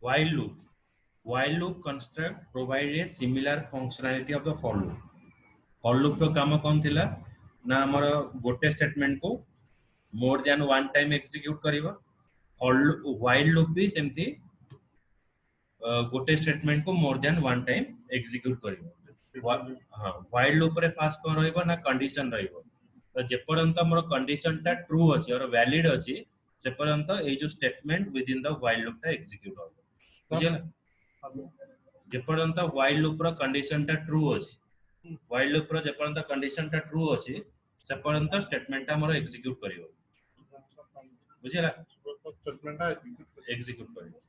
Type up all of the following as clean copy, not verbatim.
while loop. While loop construct provide a similar functionality of the for loop. For loop रो काम कौन थिला ना हमर गोटे स्टेटमेंट को more than one time execute करिवो. while loop भी सेमती गोटे स्टेटमेंट को more than one time execute करिवो. हां while loop रे फास्ट कोन रहइबो ना कंडीशन रहइबो. तो जे पर्यंत हमर कंडीशन टा ट्रू अछि और वैलिड अछि से पर्यंत ए जो statement with in the while loop टा एग्जीक्यूट होबो. बुझियला जे पर्यंत while loop रो कंडीशन टा ट्रू अछि. while loop रो जे पर्यंत कंडीशन टा ट्रू अछि से पर्यंत स्टेटमेंट टा हमर एग्जीक्यूट करिवो. बुझियला स्टेटमेंट टा एग्जीक्यूट करिवो.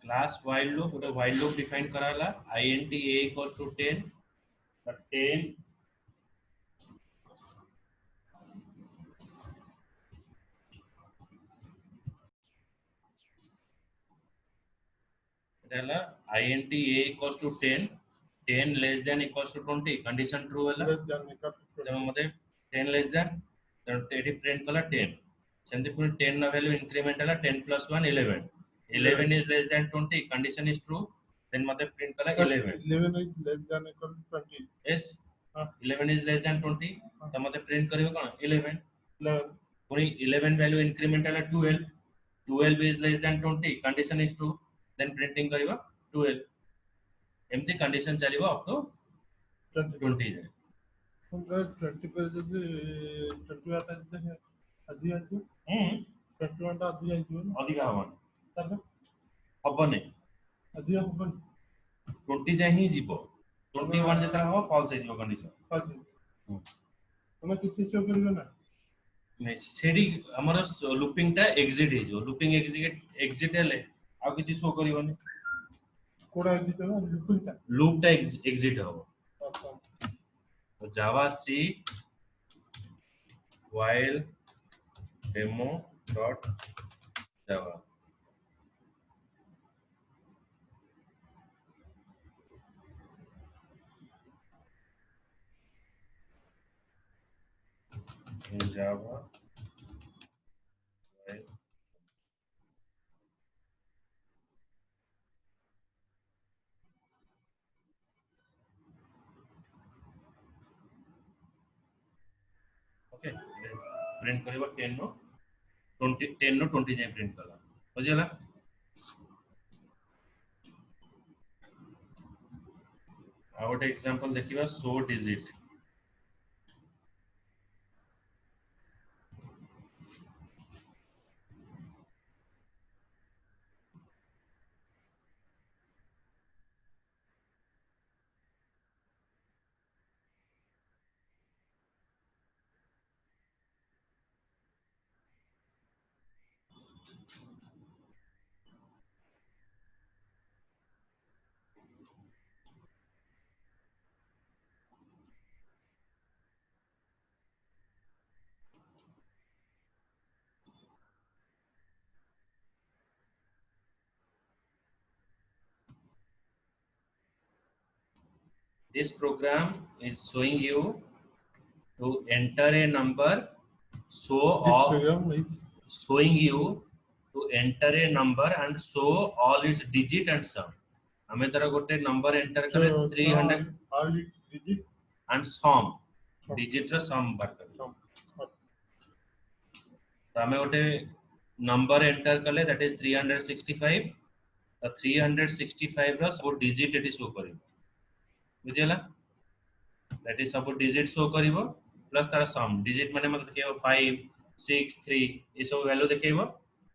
क्लास while loop ଗୋଟେ while loop define कराला int a equals to 10 the 10 ହେଲା int a equals to 10 10 less than equals to 20 condition true ହେଲା जब मते 10 less than तो एटी प्रिंट कला 10 सेमती पुनी 10 ना वैल्यू इंक्रीमेंट होला 10 plus 1 11 11 is less than 20 condition is true then मते प्रिंट कला 11 11 is less than equal to 20 yes 11 is less than 20 तो मते प्रिंट करियो कोन 11 पुनी 11 वैल्यू इंक्रीमेंट होला 12 12 is less than 20 condition is true then printing करियो 12 एमती कंडीशन चलिबो अप टू 20 जाय 20 पर जदी 20 आता है अधिक आजो 21 टा अधिक आजो अधिक हवन तब हबने अधिक हबन 20 जाय ही जीवो 21 जता हो फॉल्स है जीवो कंडीशन हम किछि शो करियो ना नहीं सेडी हमर लूपिंग टा एग्जिट है जो लूपिंग एग्जिट हेले आ किछि शो करियोनी कोडा एग्जिट हो लूप टा एग्जिट हो. अच्छा तो जावा सी while demo dot java in java while okay print करबा 10 नो 20 10 नो 20 जाय प्रिंट कला बुझियला. आ गोटे एग्जांपल देखिबा show digit this program is showing you to enter a number, showing you to enter a number and show all its digit and sum. हमें तरह गोटे number enter कले 300 all digit and sum digit ର sum बार कले तो हमें गोटे number enter कले that is 365 तो 365 ର सब डिजिट एटी शो करिवो बुझिला that is सब डिजिट शो करिवो प्लस तार सम डिजिट माने मतलब देखियो 5 6 3 ये सब वैल्यू देखियो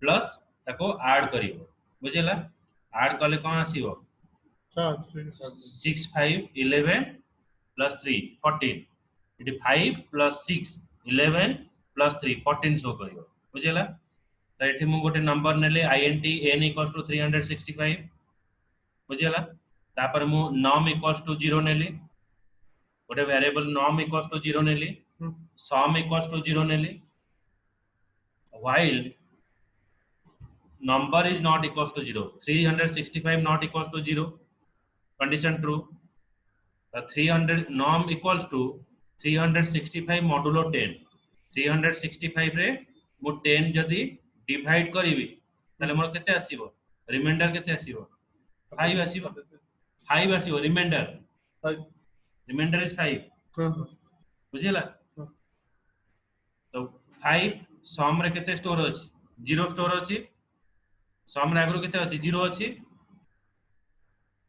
प्लस ताको ऐड करिवो बुझिला ऐड कले कोन आसीबो 6 5 11 plus 3 14 it 5 plus 6 11 plus 3 14 show करिवो बुझिला तो एठी मु गोटे नंबर नेले int n equals to 365 बुझिला तापर मु num equals to 0 नेली गोटे वेरिएबल num equals to 0 नेली sum equals to 0 नेली while number is not equals to 0 365 not equals to 0 condition true the 300 num equals to 365 modulo 10 365 रे मु 10 जदी डिवाइड करिवि ताले मोर केते आसीबो रिमाइंडर केते आसीबो 5 आसीबो 5 आसीबो रिमाइंडर 5 रिमाइंडर इज 5 बुझिला तो 5 सम रे केते स्टोर अछि 0 स्टोर अछि सम रे आगरो केते अछि 0 अछि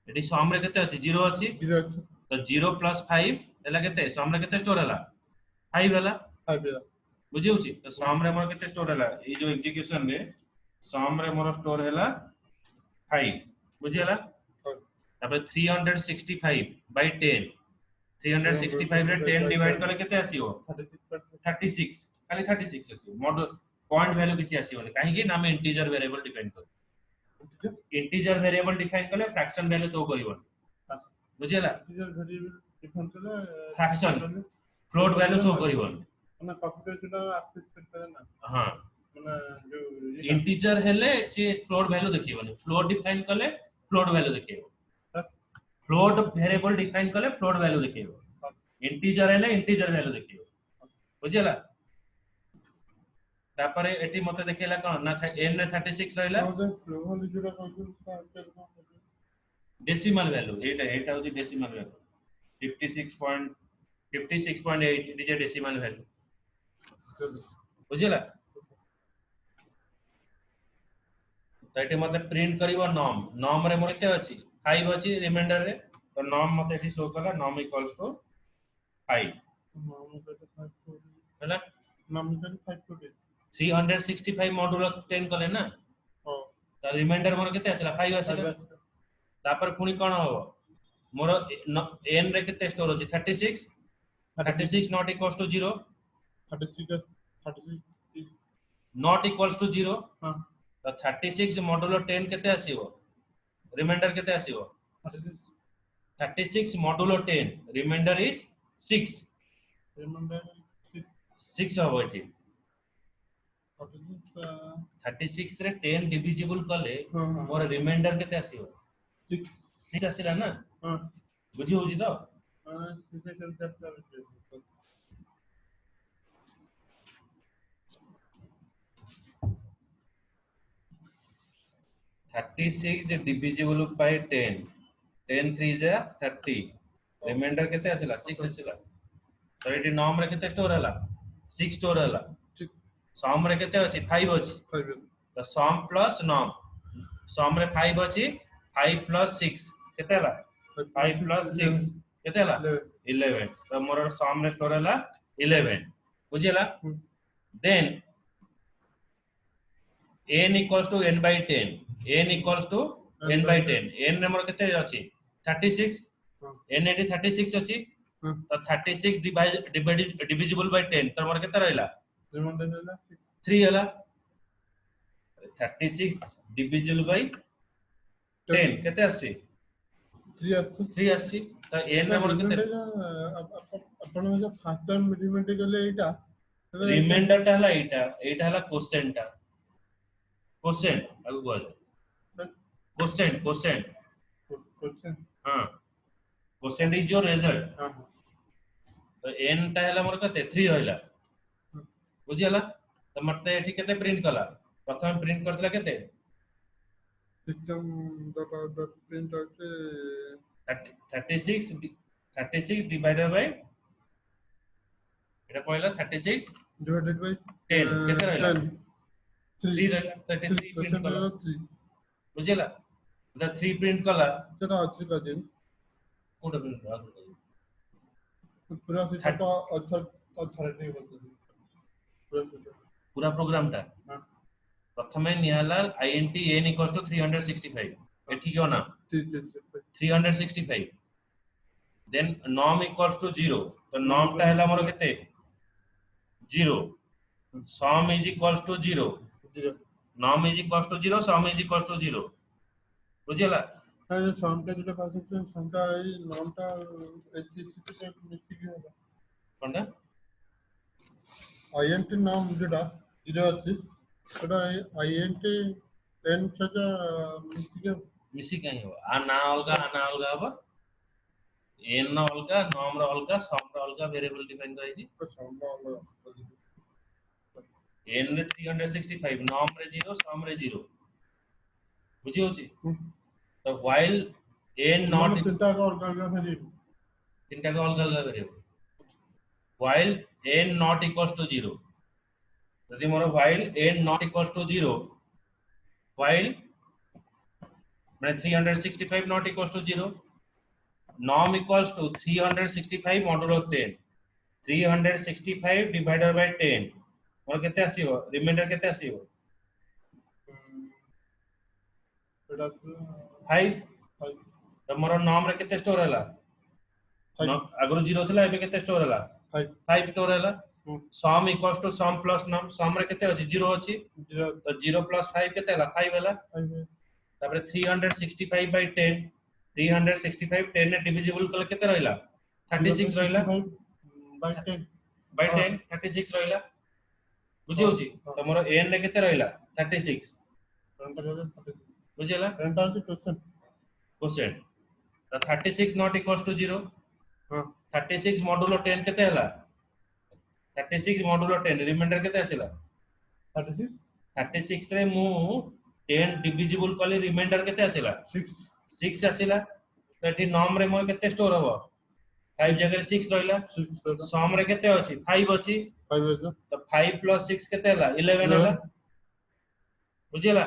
एटी सम रे केते अछि 0 अछि तो 0 plus 5 एला केते सम रे केते स्टोर हला 5 हला 5 बुझिउ छी तो सम रे मोर केते स्टोर हला ए जो एग्जीक्यूशन रे सम रे मोर स्टोर हला 5 बुझिला तापर 365 by 10 365 रे 10 डिवाइड करले केते आसीओ 36 खाली 36 आसीओ मॉडल पॉइंट वैल्यू किछि आसीओ काहे कि नाम इंटीजर वेरिएबल डिफाइन कर इंटीजर वेरिएबल डिफाइन करले फ्रैक्शन वैल्यू शो करिवो बुझिला इंटीजर वेरिएबल डिफाइन करले फ्रैक्शन फ्लोट वैल्यू शो करिवो ना कंप्यूटर सेटा एक्सेस करते ना हां माने जो इंटीजर हेले से फ्लोट वैल्यू देखिवो फ्लोट डिफाइन करले फ्लोट वैल्यू देखिवो फ्लोट वेरिएबल डिफाइन करले फ्लोट वैल्यू देखिवो इंटीजर हेले इंटीजर वैल्यू देखिवो बुझिला तापरे एटी मते देखेला कोन ना n रे 36 रहला डेसिमल वैल्यू एटा होची decimal value 56.8 it is a decimal value बुझिला तो एटी मते प्रिंट करिवो नॉम रे मोर केते अछि 5 अछि रिमाइंडर रे तो नॉम मते एटी शो करला नॉम इक्वल्स टू 5 हैला नॉम इक्वल 5 टू 365 मॉड्यूल 10 कले ना हां तो रिमाइंडर मोर केते आसला 5 आसला तापर पुनी कोन हो मोर n रे केते स्टोर अछि 36 not equals to 0 36 not equals to 0 हां तो 36 मॉड्यूलो 10 केते आसीबो रिमाइंडर केते आसीबो 36 मॉड्यूलो 10 रिमाइंडर इज 6 रिमाइंडर 6 हो एठी 36 रे 10 डिविजिबल कले मोर रिमाइंडर केते आसीबो 6 आसीला ना हां बुझी होजी तो हां 6 करते 36 divisible by 10 10 3 is 30 रिमाइंडर केते आसीला 6 आसीला तो एटी नॉम रे केते स्टोर हला 6 स्टोर हला सम रे केते अछि 5 अछि 5 तो सम प्लस नॉम सम रे 5 अछि 5 plus 6 केते हला 5 plus 6 केते हला 11 तो मोर सम रे स्टोर हला 11 बुझिला then n equals to n by 10 n equals to n by 10 n रे मोर केते अछि 36 n एटी 36 अछि तो 36 divisible by 10 तो मोर केते रहला रिमाइंडर हला 3 हला 36 divisible by 10 केते आछि 3 आछि तो n रे मोर केते अपन जो फर्स्ट टाइम रिमाइंडर गले एटा रिमाइंडर टा हला एटा हला क्वोशेंट आगु बोल क्वोशेंट हां क्वोशिएंट इज योर रिजल्ट हां तो n टा हैला मोर कते 3 रहला बुझियला तो मते एठी केते प्रिंट कला प्रथम प्रिंट करथला केते सिस्टम डॉट प्रिंट होते 36 डिवाइडेड बाय एटा कहला 36 डिवाइडेड बाय 10 केते रहला 10 3 रहला 33 प्रिंट कला 3 बुझियला द 3 प्रिंट कला सेटा अछि का दिन कोड प्रिंट कला पूरा सिस्टम का अथॉरिटी बता पूरा प्रोग्राम टा हां प्रथमे निहाला int n = 365 एठी क्यों ना 365 देन norm = 0 तो norm टा हैला मोर केते 0 sum is equals to 0 norm is equals to 0 sum is equals to 0 बुझियला जो सामटा जेटा पास सामटा এই নামটা এইচটিসি মিষ্টি কি হবে কোনটা আইএনটি নাম যেটা যেটা আছে সেটা আইএনটি এন সেটা মিষ্টি কি मिसी कहीं हो आ ना अलगा हबा n न अलगा norm र अलगा sum र अलगा वेरिएबल डिफाइन कराई छी সামটা n रे 365 norm रे 0 sum रे 0 बुझी होची तो while n not তিনটা और अलग है তিনটা কে अलग अलग variable while n not equals to 0 যদি মোর while n not equals to 0 while মানে 365 not equals to 0 norm equals to 365 modulo 10 365 divided by 10 मोर केते आसीबो रिमाइंडर केते आसीबो এটা 5 तो मोर norm रे केते स्टोर हला अगर 0 थला एबे केते स्टोर हला 5 स्टोर हला sum equals to sum plus norm sum रे केते अछि 0 अछि तो 0 plus 5 केते हला 5 हला तापर 365 by 10 365 10 ने डिविजिबल कल केते रहला 36 रहला by 10 36 रहला बुझी होची तो मोर n ने केते रहला 36 बुझियला क्वोशिएंट तो 36 not equals to 0 36 modulo 10 केते हला 36 modulo 10 रिमाइंडर केते आसिला 36 रे मु 10 डिविजिबल कली रिमाइंडर केते आसिला 6 आसिला तो एठी नॉर्म रे मोर केते स्टोर हबो 5 जगह 6 रहला सम रे केते अछि 5 अछि तो 5 plus 6 केते हला 11 हला बुझियला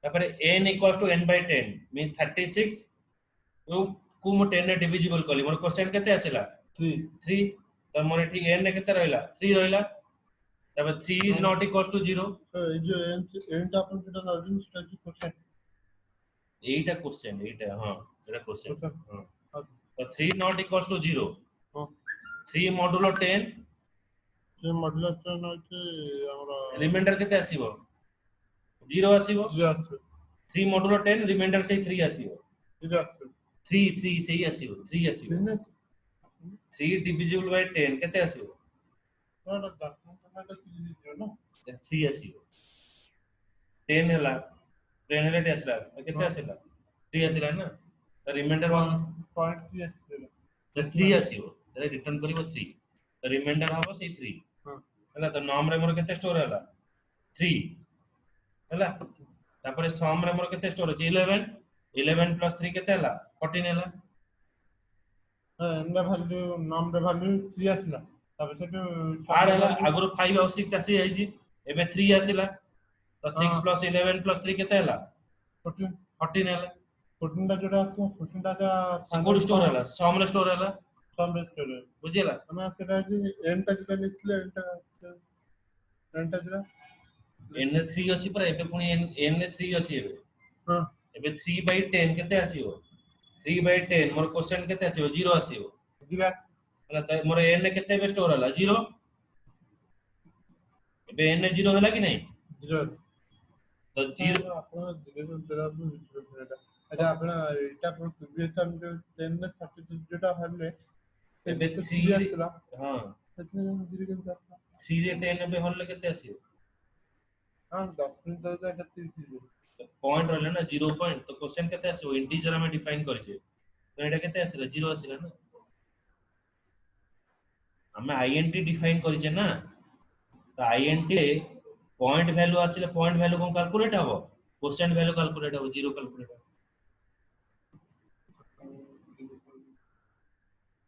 तापर n equals to n by 10 means 36 को मु 10 ने डिविजिबल कली मोर क्वोशिएंट केते आसिला 3 तो मोर एठी n ने केते रहला 3 रहला तापर 3 is not equals to 0 এই যে এন্ড আপন যেটা নাউডিন সেটা কি কোশ্চেন এইটা क्वेश्चन এইটা हां এটা क्वेश्चन हां तो 3 not equals to 0 3 modulo 10 যে মডুলেশন হচ্ছে আমরা रिमाइंडर केते आसीबो 0 आसीबो 3 modulo 10 रिमाइंडर से 3 आसीबो 3 से ही आसीबो 3 आसीबो 3 डिविजिबल बाय 10 केते आसीबो ना 3 आसीबो 10 हला 10 हला आसला केते आसला 3 आसला ना तो रिमाइंडर 0.3 आसला तो 3 आसीबो जरे रिटर्न करिवो 3 तो रिमाइंडर हबो से 3 हला तो नॉर्म रे मोर केते स्टोर हला 3 हला तापर सम रे मोर केते स्टोर अछि 11 11 plus 3 केते हला 14 हला एंड वैल्यू नाम रे वैल्यू 3 आसला तबे से आर हला अगर 5 और 6 आसी जाई छी एबे 3 आसीला तो 6 plus 11 plus 3 केते हला 14 हला 14 टा जोड़ा आसला 14 टा का सिंगल स्टोर हला सम रे स्टोर हला सम रे स्टोर बुझियला हम सेटा जे एन टा जेटा लिखले एन टा जेटा n रे 3 अछि पर एबे पुनी n रे 3 अछि एबे हां एबे 3 by 10 केते आसीबो 3 by 10 मोर क्वेश्चन केते आसीबो 0 आसीबो दिगा हला त मोर n ने केते बे स्टोर हला 0 एबे n ने 0 हला कि नहीं 0 तो 0 आपण दिगे देला अच्छा आपण एटा पर प्रीवियस टाइम जो 10 ने 36 जेटा हले एबे 3 आसला हां कितने दिगे जाता 3 रे 10 एबे हल केते आसीबो हां 10 मिनट तो एटा 30 पॉइंट रहले ना 0 पॉइंट तो क्वेश्चन केते आसीबो इंटीजर हमें डिफाइन करिसे तो एटा केते आसिला 0 आसिला ना हमें आईएनटी डिफाइन करिचे ना तो आईएनटी पॉइंट वैल्यू आसिले पॉइंट वैल्यू को कैलकुलेट हबो क्वोशिएंट वैल्यू कैलकुलेट हबो 0 कैलकुलेट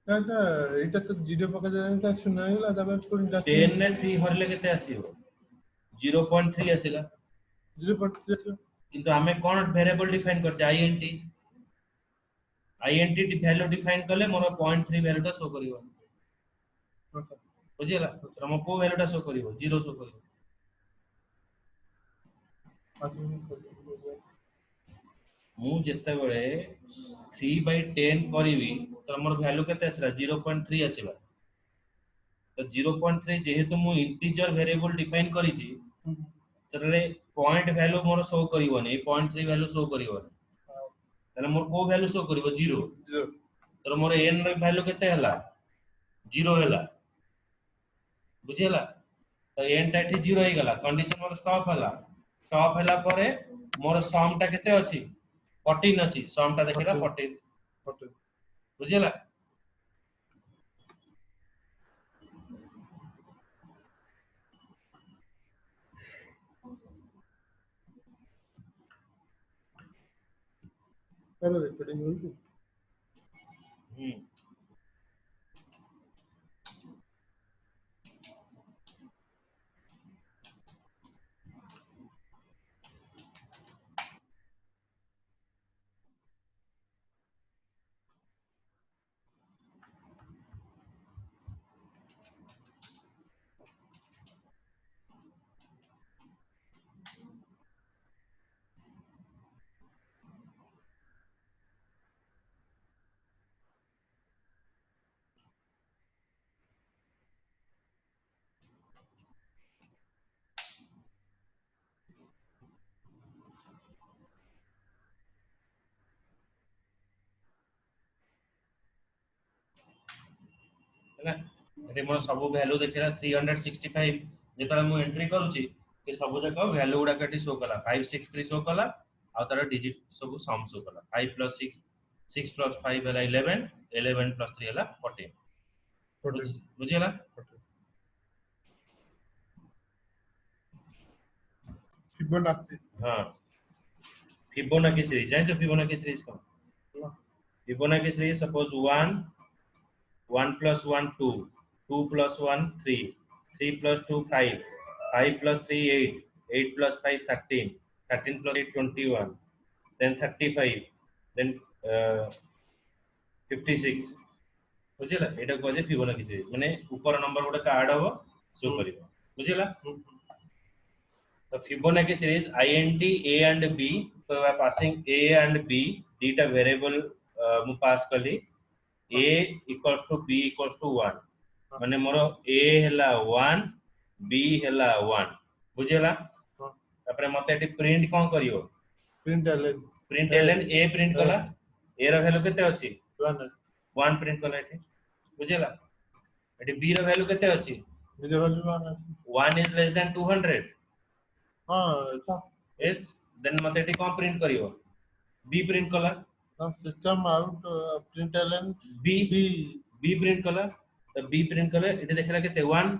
এটা এটা তো 0 পকা জায়গাটা শূন্য হয়ে গেল তারপর পুরো 10 रे 3 हरले केते आसीबो 0.3 आसिला 0.3 किंतु हमें कोन वेरिएबल डिफाइन करचे आईएनटी आईएनटी वैल्यू डिफाइन करले मोर 0.3 वैल्यूटा शो करिवो बुझिला तो हम को वैल्यूटा शो करिवो 0 शो करिवो मु जत्ते बेले 3/10 करिवि तो हमर वैल्यू केते आसिला 0.3 आसिला तो 0.3 जेहेतु मु इंटीजर वेरिएबल डिफाइन करिछि तले पॉइंट वैल्यू मोर शो करिवोनी 0.3 वैल्यू शो करिवोनी तले मोर को वैल्यू शो करिवो 0 तो मोर n रे वैल्यू केते हला 0 हला बुझिला तो n टा एठी 0 हे गला कंडीशन मोर स्टॉप हला परे मोर सम टा केते अछि 14 अछि सम टा देखिला 14 बुझिला करो रिकॉर्डिंग होई है एटे मोर सब वैल्यू देखिला 365 जेतरा मु एंट्री करूची ए सब जक वैल्यू गुडा कटी शो कला 563 शो कला आ तार डिजिट सब सम शो कला 5 + 6 6 + 5 हला 11 11 + 3 हला 14 बुझिला फिबोनाची हां फिबोनाची सीरीज जानछो फिबोनाची सीरीज को Fibonacci series suppose 1 1 + 1 2 2 + 1 3 3 + 2 5 5 + 3 8 8 + 5 13 13 + 8 21 then 35 then 56 बुझिला एटा को जे फिबोनाची सीरीज माने ऊपर नंबर गोटे ऐड हबो शो करिवो बुझिला तो Fibonacci series int a and b तो we are passing a and b data variable मु पास कली a = b = 1 माने मोर a हला 1 b हला 1 बुझिला तापर मते एटी प्रिंट कोन करियो प्रिंट ln a प्रिंट कला a रो वैल्यू केते अछि 1 प्रिंट कला एटी बुझिला एटी b रो वैल्यू केते अछि b रो वैल्यू 1 is less than 200 हां अच्छा yes then मते एटी कोन प्रिंट करियो b प्रिंट कला system out print ln b print कला तो b प्रिंट कले एटी देखला केते 1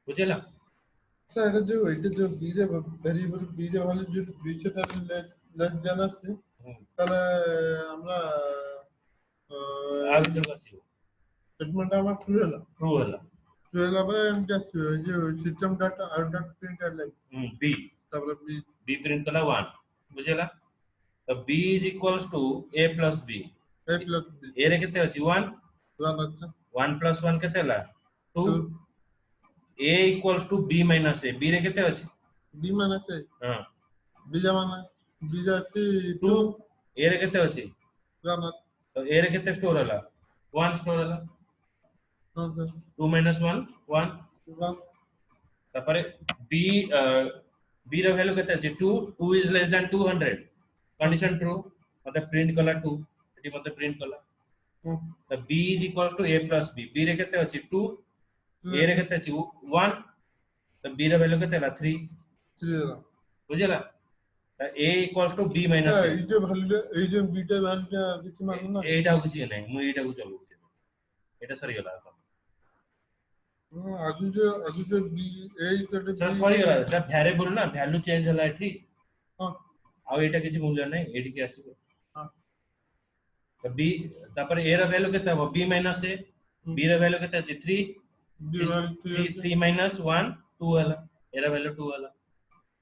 बुझिला सर এটা जो b রে ভেরিয়েবল b রে ভ্যালু যদি 200 টা লেস দেন আছে তাহলে আমরা আগে চলে আসিও স্টেটমেন্ট আমার ট্রু হলো পরে জাস্ট যে system data out dot print ln b তারপরে b प्रिंट कला 1 बुझिला तो b = a + b a रे केते अछि 1 अच्छा 1 + 1 केते ला 2 a = b - a b रे केते अछि b माइनस a हां b जमाना b जाती 2 a रे केते अछि 1 तो a रे केते स्टोर हला 1 स्टोर हला हां सर 2 - 1 1 तापर b b रो वैल्यू केते अछि 2 2 is less than 200 condition true मतलब प्रिंट कला 2 एटी मतलब प्रिंट कला तो b = a + b b रे केते अछि 2 a रे केते अछि 1 तो b रो वैल्यू केते ला 3 बुझिला a equals to b minus a এই যে ভ্যালু এই যে বিটা ভ্যালুটা কিছু মানুষ না এইটা কিছু নাই মু এইটাକୁ চলুছি এটা সরি গলা আগে যে বি এই কেটে सर सॉरी এটা ভ্যারিয়েবল না ভ্যালু চেঞ্জ হলা এଠି হ্যাঁ ଆଉ ଏଇଟା କିଛି ମୂଲ୍ୟ ନାହିଁ ଏଠି କି ଆସିବ হ্যাঁ ତ b ତାପରେ a ର ଭ୍ୟାଲୁ କେତେ ହବ b minus a b ର ଭ୍ୟାଲୁ କେତେ ଅଛି 3 বি ভ্যালু 3 minus 1 2 ହେଲା a ର ଭ୍ୟାଲୁ 2 ହେଲା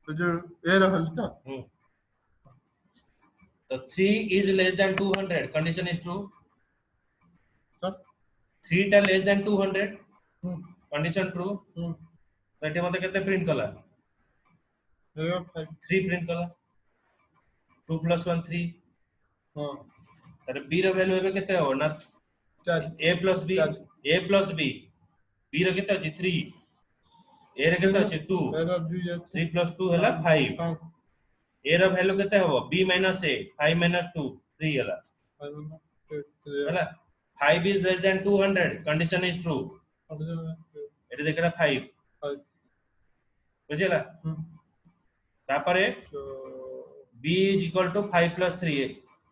এই যে এর ভ্যালুটা तो 3 is less than 200 condition is true sir 3 टा less than 200 হুম condition true হুম तो एटे मते केते प्रिंट कला এই 5 3 प्रिंट कला 2 plus 1 3 হ্যাঁ तारे b रो वैल्यू एबे केते हो ना 4 a plus b चार। a plus b b रो केते अछि 3 a रो केते अछि 2 এরা দুই যাচ্ছে 3 plus 2 हला 5 হ্যাঁ a रो वैल्यू केते हो b minus a 5 minus 2 3 हला हला 5 is less than 200 condition is true एटे देखरा 5 बुझिला तापरे b is equal to 5 plus 3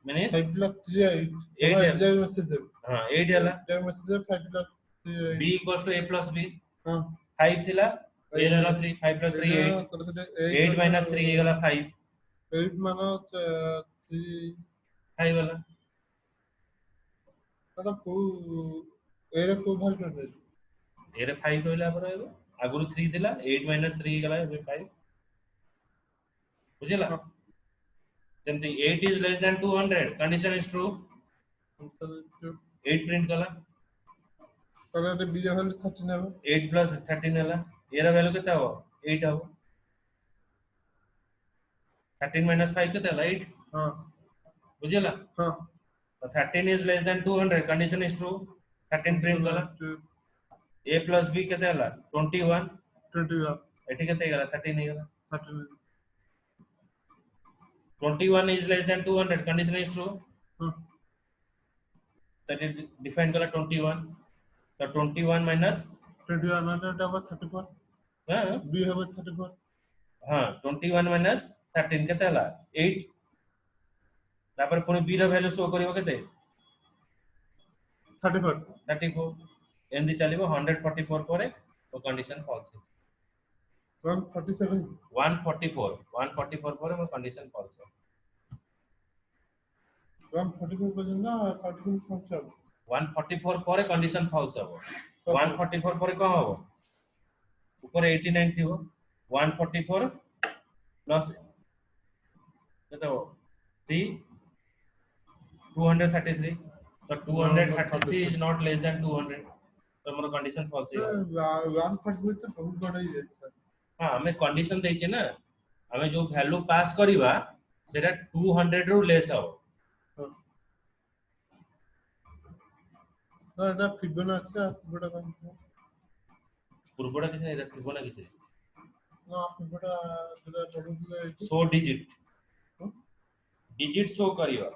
means 5 plus 3 8 8 exam message हां 8 हला exam message 5 plus 3 b equals to a plus b हां 5 थिला a रहला 3 5 plus 3 8 8 minus 3 हे गला 5 8 मानो 3 5 वाला मतलब को एरे को भल कर एरे 5 रहला पर आगुरु 3 थिला 8 minus 3 हे गला 5 बुझिला जेमति 8 is less than 200 condition is true 8 print कला তাহলে বি এর ভ্যালু 13 হবে 8 plus 13 हला एरा वैल्यू केता हो 8 हो 13 minus 5 केता हला 8 हां बुझिला हां तो 13 is less than 200 condition is true 13 print कला a plus b केते हला 21 21 एठी केते गला 13 हे गला 13 21 is less than 200 condition is true हां that is defined कला 21 तो 21 minus 21 এটা হবে 34 हां বি হবে 34 हां 21 minus 13 केते हला 8 तापर पुनी b रो वैल्यू शो करिवो केते 34 34 एंदी चलिबो 144 परे तो कंडीशन फॉल्स है 147 144 परे वो कंडीशन फॉल्स है 144 পর্যন্ত 44 পঞ্চাশ 144 परे कंडीशन फॉल्स हबो 144 परे को हबो ऊपर 89 थिबो 144 प्लस केते हो 3 233 तो 233 is not less than 200 तो मोर कंडीशन फॉल्स है 144 तो बहुत बड़ा ही है हां हमें कंडीशन देछि ना हमें जो वैल्यू पास करिवा सेटा 200 रो लेस हो না এটা ফিবোনাচি বড় কোন पूर्वडा किसी नहीं रखिबो ना किसी না ফিবোটা যেটা পড়ুলে 100 डिजिट डिजिट शो करियो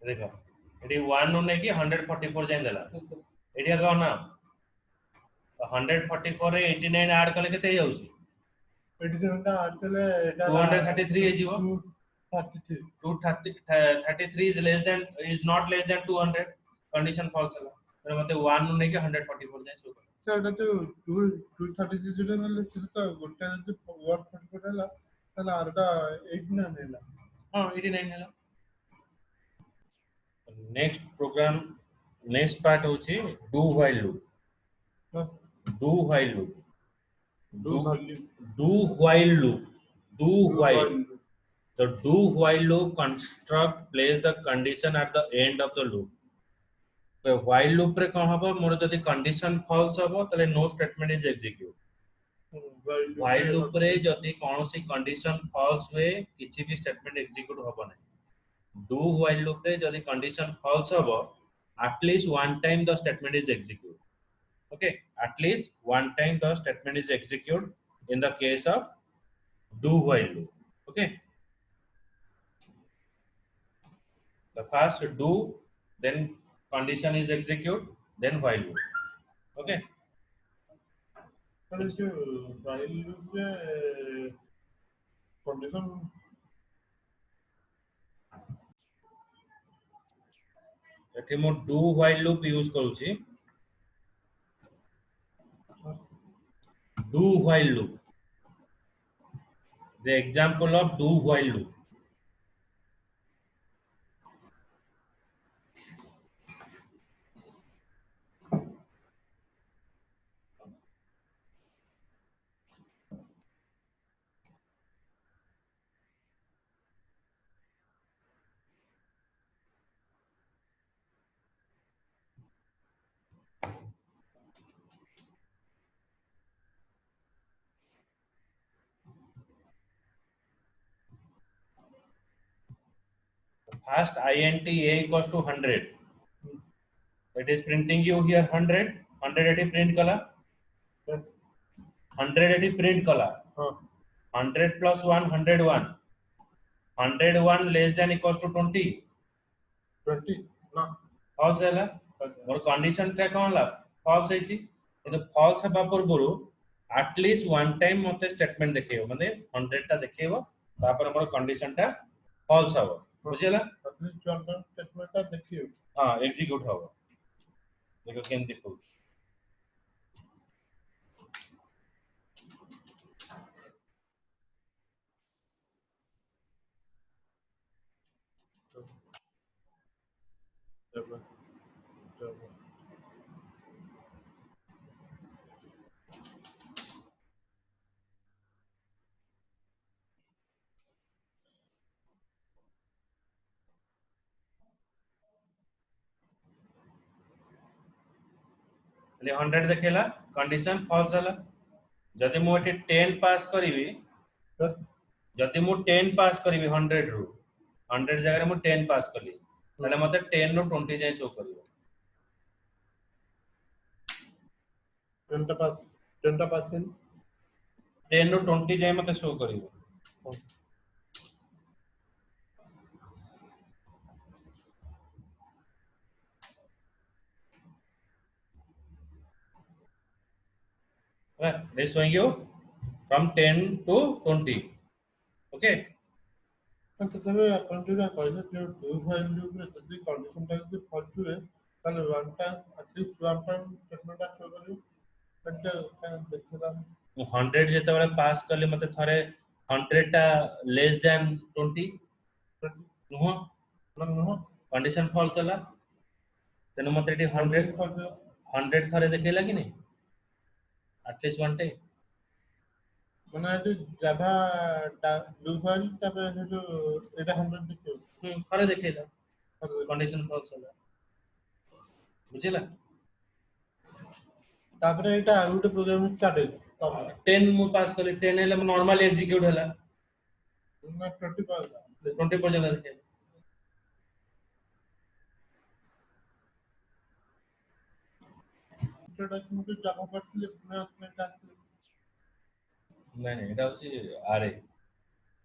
देखो एडी 1 ने की 144 जाय देला एडी का ना 144 रे 89 ऐड करले केते जाउची 87 টা আট করলে এটা 233 हे जीवो 233 233 is not less than 200 condition false है तो मतलब 1 ने के 144 जाय शो कर এটা তো 233 যেটা নিলে সেটা তো গোটা যদি 144 হলা তাহলে আরটা 8 না নিলা हां 89 है नेक्स्ट प्रोग्राम नेक्स्ट पार्ट होची do while loop do while loop do while loop do while the do while loop construct place the condition at the end of the loop तो while loop रे कोन हबो मोर जदी condition false हबो तले no statement is execute while loop रे जदि कोनोसी condition false हुए किछि भी स्टेटमेंट एग्जीक्यूट होबो नै do while loop रे जदि कंडीशन फॉल्स होबो at least one time the statement is executed. Okay, at least one time the statement is executed in the case of do while loop. Okay, the first do, then condition is executed, then while loop. Okay, ମାନେ ସେ while loop ରେ condition एठी मो do while loop use करूची. Do while loop, the example of do while loop. First int a equals to 100. It is printing you here 100. 100 it print kala. 100 it print kala. 100 plus 1 101. 101 less than equals to 20. 20 ना False है ला. मोर condition टा कौन ला? False है ची. ये तो false है बापर बुरु. At least one time मते statement देखे हो. मने 100 टा देखे हो. तापर मोर condition टा false है वो. बुझे ला? at least one time statement टा देखियो हाँ execute है वो. देखो केम देखो. जब ले 100 देखेला कंडीशन फॉल्स हला जदि मो एठी 10 पास करिवि जदि मो 10 पास करिवि 100 रु 100 जगह रे मो 10 पास कली तले मते 10 रो 20 जाय शो करिवो 10 पास 10 रो 20 जाय मते show करिवो right they showing you from 10 to 20 okay तो तबे अपन जो कहले जो do while loop रे जदी कंडीशन टा जे फॉल्स हुए ताले one time at least one time statement टा शो करियो कंटे देखला 100 जेते बेले पास करले मते थरे 100 टा लेस देन 20 नुह नो कंडीशन फॉल्स हला तेनु मते एटी 100 100 थरे देखेला कि नहीं एटलीस्ट वन टाइम माने एटी जावा do while तबे जो एटा 100 देखियो थरे देखेला कंडीशन फॉल्स हला बुझिला तापरे एटा आउट प्रोग्राम स्टार्ट है तब 10 मु पास करले 10 हेले नॉर्मली एग्जीक्यूट हला ना 20 पास 20 पर्यंत देखे इंट्रोडक्शन टू जावा पर लिखना अपने टास्क नहीं एटा होची array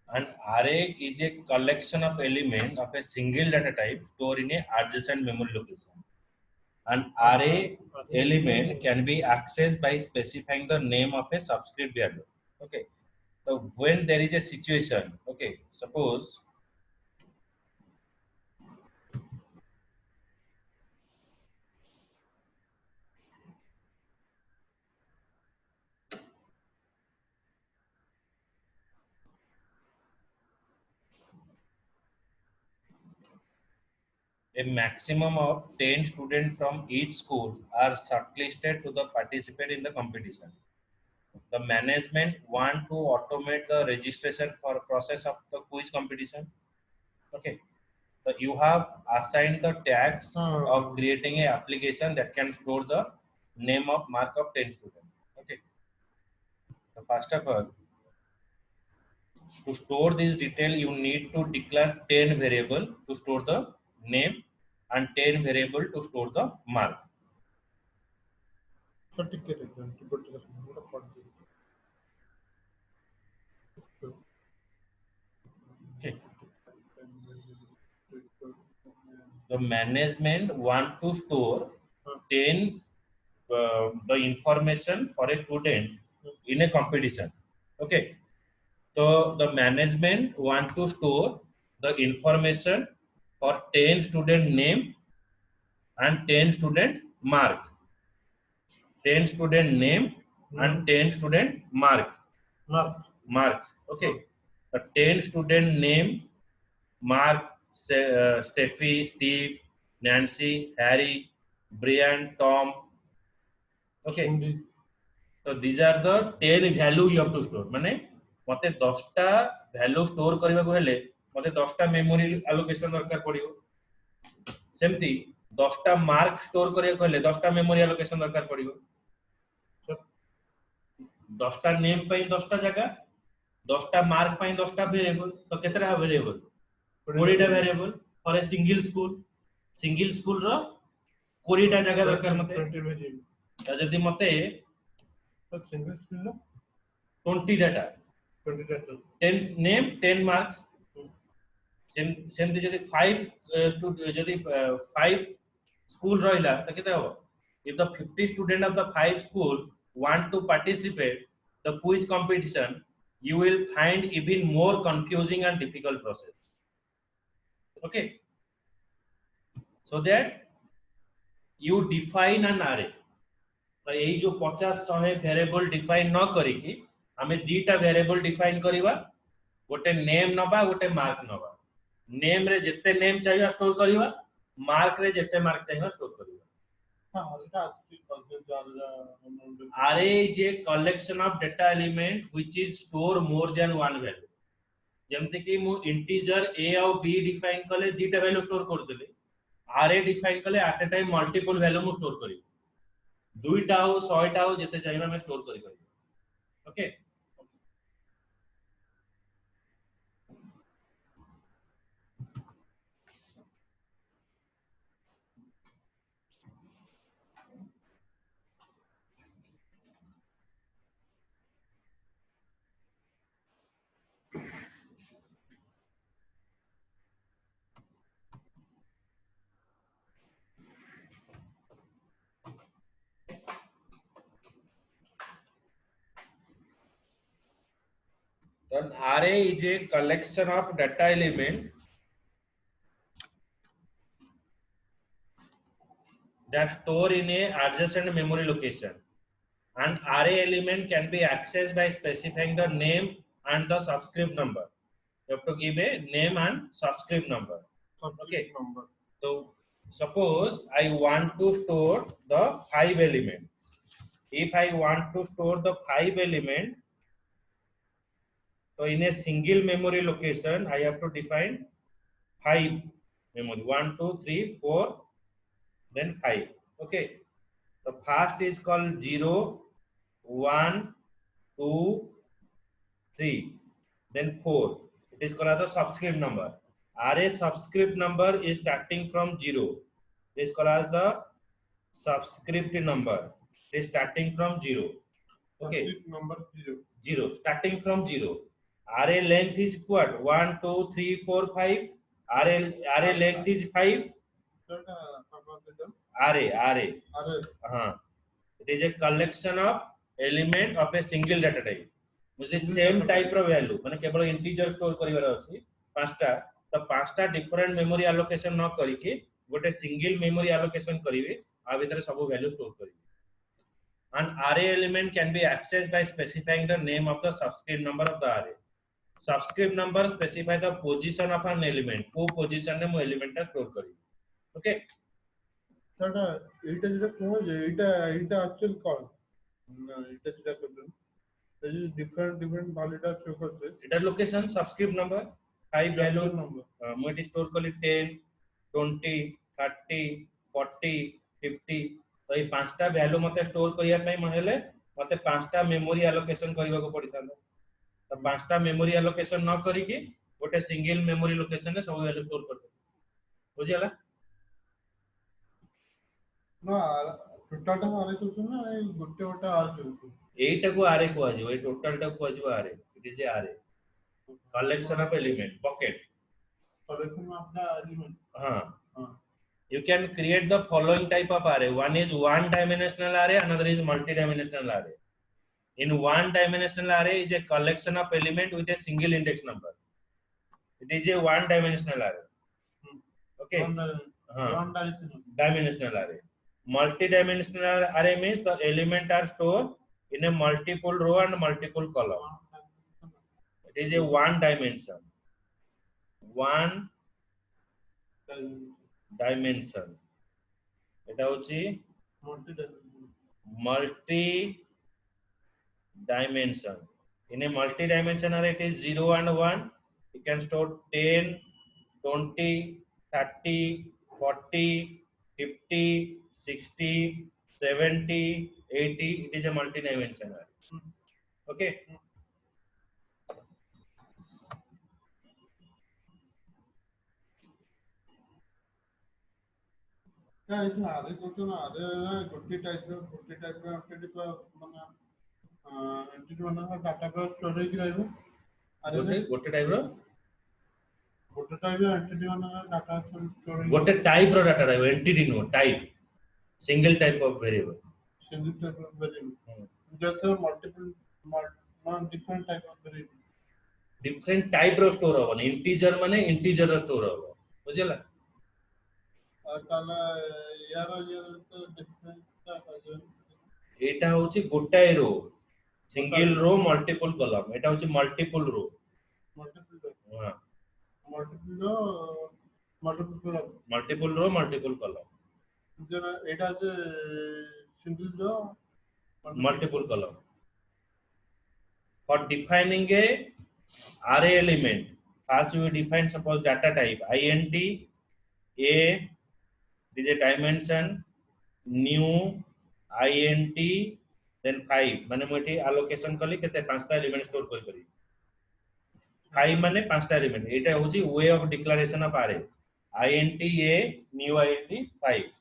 and array is a collection of element of a single data type stored in a adjacent memory location an array element can be accessed by specifying the name of a subscript value okay so when there is a situation okay suppose a maximum of 10 students from each school are shortlisted to the participate in the competition. The management want to automate the registration for process of the quiz competition. Okay. So you have assigned the task of creating a application that can store the name of mark of 10 students. Okay. So first of all, to store this detail, you need to declare 10 variable to store the name and 10 variable to store the mark. Certificate to put the Okay. The management want to store 10 the information for a student in a competition. Okay. So the management want to store the information for 10 student name and 10 student mark. 10 student name and 10 student marks. Okay. The 10 student name, Mark, Steffi, Steve, Nancy, Harry, Brian, Tom. Okay. So these are the 10 value you have to store. माने मते 10 टा value store करबा को हेले मते 10 टा memory allocation दरकार पड़ियो. सेमती 10 टा mark store करबा को हेले 10 टा memory allocation दरकार पड़ियो. 10 टा name पई 10 टा जगह 10 टा mark पई 10 टा variable तो केतरा variable 20 टा variable for a single school रो 20 टा जगह दरकार मते जदी मते single school no 20 data 10 name 10 marks same जदी 5 जदी 5 school रहिला त केते हो if the 50 student of the 5 school want to participate the quiz competition you will find even more confusing and difficult process. Okay, so that you define an array. तो यही जो 50-100 variable define न करिकी हमें दीटा वेरिएबल डिफाइन करिवा गोटे name नबा गोटे mark नबा नेम रे जत्ते नेम चाहिए स्टोर करिवा मार्क रे जत्ते मार्क चाहिए store करिवा array is a collection of data element which is store more than one value जेमते कि मु इंटीजर a और b डिफाइन कले दीटा वैल्यू स्टोर कर देले array डिफाइन कले at a time multiple value मु स्टोर करी दुईटा हो 100टा हो जते चाहिए मैं स्टोर करी पारी. Okay An array is a collection of data element that store in a adjacent memory location. An array element can be accessed by specifying the name and the subscript number. You have to give a name and subscript number. Okay. So suppose I want to store the 5 element. If I want to store the 5 element, so in a single memory location, I have to define 5 memory 1, 2, 3, 4, then 5. Okay. The first is called 0, 1, 2, 3, then 4. It is called as the subscript number. Array subscript number is starting from 0. It is called as the subscript number. It is starting from 0. Okay. Subscript number 0. 0. Starting from 0. Array length is what? 1, 2, 3, 4, 5. Array length is 5. Array. It is a collection of element of a single data type. मुझे same type रो value माने केवल integer store करिवार अछि पांचटा तो पांचटा different memory allocation न करी के गोटे single memory allocation करिवे आ भीतर सब वैल्यू स्टोर करिवे. An array element can be accessed by specifying the name of the subscript number of the array. Subscript number specify the position of an element. को position ने मो element टा store करी. Okay दादा एटा जेटा को एटा actually call ना एटा जेटा करन different value टा show करते एटा location subscript number 5 value number मोटी स्टोर कली 10 20 30 40 50 तो ये पांचटा वैल्यू मते स्टोर करिया पई महले मते पांचटा मेमोरी एलोकेशन करबा को पड़िता तो पांचटा मेमोरी एलोकेशन न करिकि गोटे सिंगल मेमोरी लोकेशन रे सब वैल्यू स्टोर कर दे बुझियला ना टोटल टा आरे तो ना गोटे गोटे आर जो एटा को आरे को आजियो ए टोटल टा को आजियो array it is a array collection of element bucket collection of the element हाँ हां you can create the following type of array one is one dimensional array another is multi dimensional array in one dimensional array is a collection of element with a single index number it is a one dimensional array okay one dimensional array multi dimensional array means the element are stored in a multiple row and multiple column it is a one dimension one dimension এটা হচ্ছে multi dimension in a multi dimension array it is 0 and 1 you can store 10 20 30 40 50 60 70 80 it is a multi dimension array okay क्या है आरे तो ना आरे गोटे type entity को माने entity माने डाटा बेस स्टोरेज रहइबो आरे गोटे टाइप रो गोटे टाइप एंटिटी माने डाटा स्टोरेज गोटे टाइप रो डाटा रहइबो एंटिटी नो type single type of variable single type of variable जैसे multiple one different type of variable different type रो स्टोर होबो इंटीजर माने इंटीजर रो स्टोर होबो बुझला ताला यार तो डिफरेंट एटा होची गोटाए row single row multiple column एटा होची मल्टीपल रो मल्टीपल हां मल्टीपल रो मल्टीपल कॉलम जरा एटा जे single row multiple column for defining a array element first we define suppose data type int a is a dimension new int then 5 माने मोटी allocation कली केते पांचटा element store कर करी 5 माने पांचटा एलिमेंट एटा होची way of declaration of array int a new int 5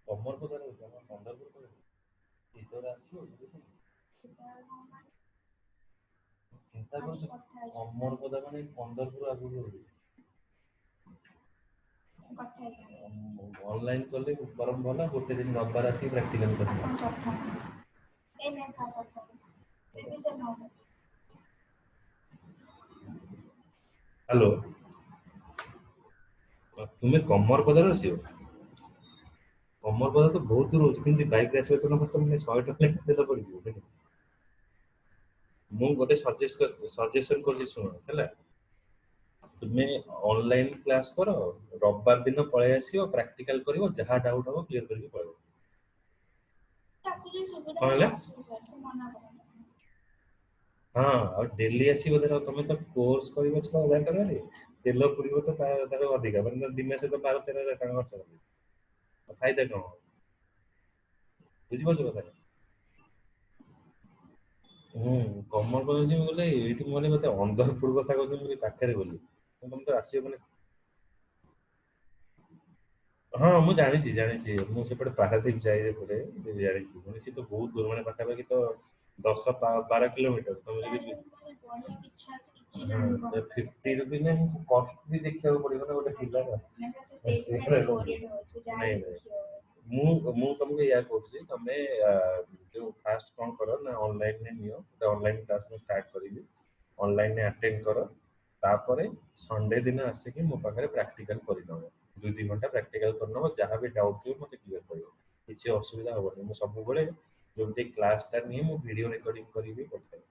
कमर को धरे जमा 15 को धरे इधर आसी चिंता कर कमर को दा माने 15 को आगु ऑनलाइन करले परम भला गोटे दिन रविवार आसी प्रैक्टिकल करबो हेलो तुम्हें कमर पदार आसीओ कमर पदार तो बहुत दूर होची किंतु बाइक रे आसीबे तो न खर्च माने 100 टका लेके देला पड़ी जो मु गोटे सजेशन कर सुनो हैला तुम्हें ऑनलाइन क्लास करो रविवार दिन पळे आसीओ प्रैक्टिकल करिवो जहा डाउट हो क्लियर करके पळो कहले हां और डेली आसीबो धर तुम तो कोर्स करिवो 6000 टका रे तेल पुरिवो तो तार अधिक मतलब दिन से तो 12-13 टका खर्च कर फायदा कौन बुझी पाछो कथा कमर कॉलेज में बोले एठी मोले मते अंदरपुर कथा कहते मैं पाखरे बोली तुम तो आसीबो माने हां मु जानि छी मु सेपटे पारादीप जाई रे पड़े जानि छी माने सी तो बहुत दूर माने पाखा पाखी तो 10-12 किलोमीटर तुम ताले माने पढ़िया इच्छा अछि किछि हाँ जानि 50 रुपीज में कॉस्ट भी देखिया पड़िबो ना गोटे पिला का मैं से सेफ में ओरिएंट हो से जानि नहीं सिखियो ମୁଁ ତମକୁ ଏଇଆ କହୁଛି ତମେ ଯୋଉ ଫାଷ୍ଟ କଣ କର ନା ଅନଲାଇନରେ ନିଅ ଗୋଟେ ଅନଲାଇନ କ୍ଲାସ ମୁଁ ଷ୍ଟାର୍ଟ କରିବି ଅନଲାଇନରେ ଆଟେଣ୍ଡ କର ତାପରେ ସଣ୍ଡେ ଦିନ ଆସିକି ମୋ ପାଖରେ ପ୍ରାକ୍ଟିକାଲ କରିନବ 2-3 ଘଣ୍ଟା ପ୍ରାକ୍ଟିକାଲ କରିନବ ଯାହା ବି ଡାଉଟ୍ ଥିବ ମୋତେ କ୍ଲିୟର କରିବ କିଛି ଅସୁବିଧା ହବନି ମୁଁ ସବୁବେଳେ ଯୋଉଠି କ୍ଲାସଟା ନିଏ ମୁଁ ଭିଡ଼ିଓ ରେକର୍ଡିଂ କରିବି ପଠାଏ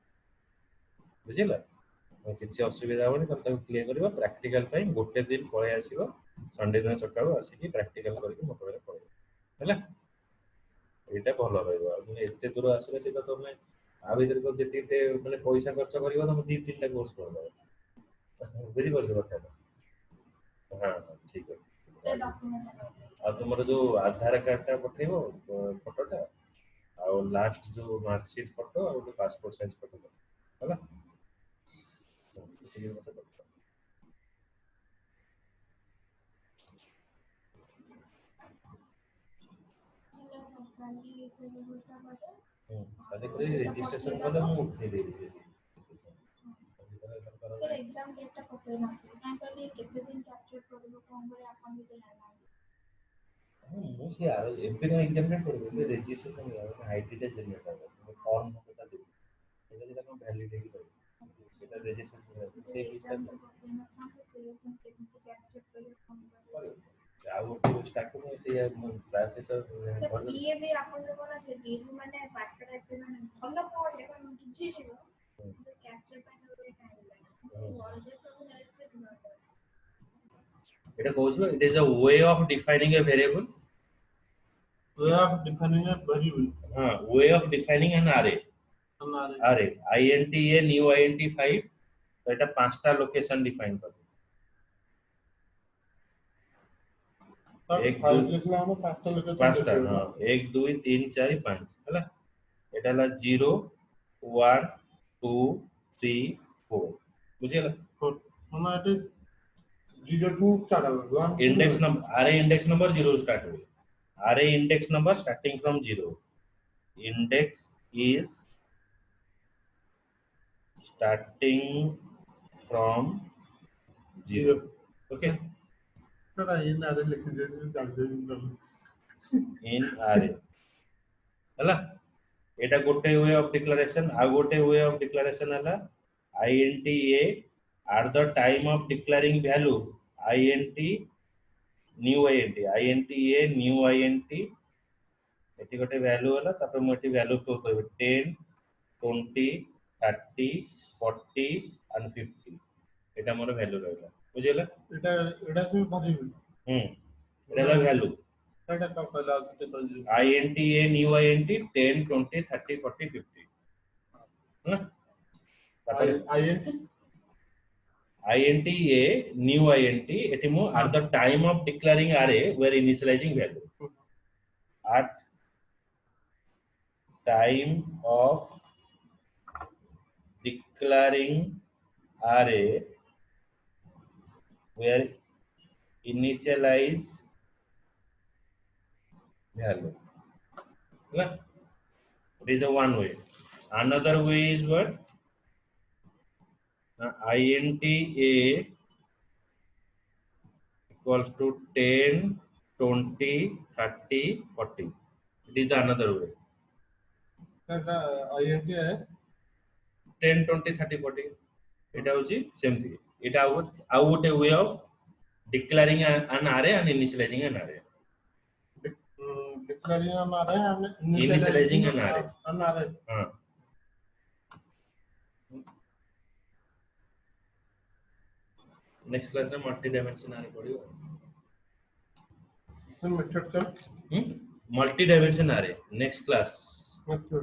ବୁଝିଲା କିଛି ଅସୁବିଧା ହବନି ତମେ ତାକୁ କ୍ଲିୟର କରିବ ପ୍ରାକ୍ଟିକାଲ ପାଇଁ ଗୋଟେ ଦିନ ପଳେଇ ଆସିବ ସଣ୍ଡେ ଦିନ ସକାଳୁ ଆସିକି ପ୍ରାକ୍ଟିକାଲ କରିକି ମୋ ପାଖରେ ପଳେଇବ ହେଲା ଏଇଟା ଭଲ ରହିବ ଆଉ ଏତେ ଦୂର ଆସିଲେ ସେଇଟା ତମେ ଆ ଭିତରେ ତ ଯେତିକି ମାନେ ପଇସା ଖର୍ଚ୍ଚ କରିବ ତମେ 2-3ଟା କୋର୍ସ କରିଦବ ବୁଝିପାରୁଛ କଥାଟା ହଁ ଠିକ ଅଛି से डॉक्यूमेंट ଆଉ ତୁମର ଯୋଉ ଆଧାର କାର୍ଡଟା ପଠେଇବ ଫଟୋଟା ଆଉ ଲାଷ୍ଟ ଯୋଉ ମାର୍କସିଟ୍ ଫଟୋ ଆଉ ଗୋଟେ ପାସପୋର୍ଟ ସାଇଜ ଫଟୋ ହେଲା ଏତିକି ମତେ ଦରକାର। सरकारी से व्यवस्था करते ତାହେଲେ କରି ରେଜିଷ୍ଟ୍ରେସନ କଲେ ମୁଁ ଉଠେଇ ଦେବି सर एग्जाम डेट टा पकड़ ना तांकर लिए केते दिन कैप्चर करबो कोन करे आपन भी जाना ମୁଁ ସେ ଏବେ କଣ ଏକ୍ଜାମ ଡେଟ୍ ପଡ଼ିବ ରେଜିଷ୍ଟ୍ରେସନ ଆଇଡି ଟା ଜେନେରେଟ୍ ହେବ ଫର୍ମ ନମ୍ବରଟା ଦେବି ସେଇଟା ଯେଟା କଣ ଭ୍ୟାଲିଡିଟି ରହିବ ସେଇଟା ରେଜିଷ୍ଟ୍ରେସନ ସେଇ एग्जाम ପିସଟା को पकड़ ना था तो से केते कैप्चर करे कोन करे ଆଉ ଗୋଟେ ଷ୍ଟାର୍ଟ କରୁ ସେ କ୍ଲାसेस सर ये भी आपन लोग ना से गेम माने पाठ राखते माने भलो पढे पण बुझी छियो कैप्चर ପାଇଁ टाइम लागे ऑलरेडी सब हेल्प पे दिनो এটা কହୁଛି it is a way of defining a variable way of defining a variable way of defining an array array int a new int 5 तो এটা পাঁচটা লোকেশন ডিফাইন করে एक फाइल लिखला हम पांचटा लोकेशन पांचटा हां 1 2 3 4 5 हैला এটা হলো 0 1 2 3 4 বুঝিলা हम एटे 0 टू स्टार्ट हो 1 index number array index number 0 start हुए array index number starting from 0 index is starting from 0 okay sir इन आरे लिख दे जान दे in array हैला एटा गोटे वे ऑफ डिक्लेरेशन आ गोटे वे ऑफ डिक्लेरेशन हला int a at the time of declaring value int new int int a new int eighty गोटे value हला तापर म एटी वैल्यू स्टोर करबे 10 20 30 40 and 50 एटा मोर वैल्यू रहला बुझिला एटा से भरिबे एटा वैल्यू एटा का पहला से तो int a new int 10 20 30 40 50 है ना int a new int eighty मो at the time of declaring array we are initializing value at time of declaring array we are initialize value right? It is a one way another way is what int a equals to 10 20 30 40 it is the another way Etah int है 10 20 30 40 এটা হচ্ছে সেমতি এটা আউ গোটে way of declaring an array and initializing an array declaring an array and initializing an array हां next class में multi dimension array पढ़ियो method का multi dimension array next class अच्छा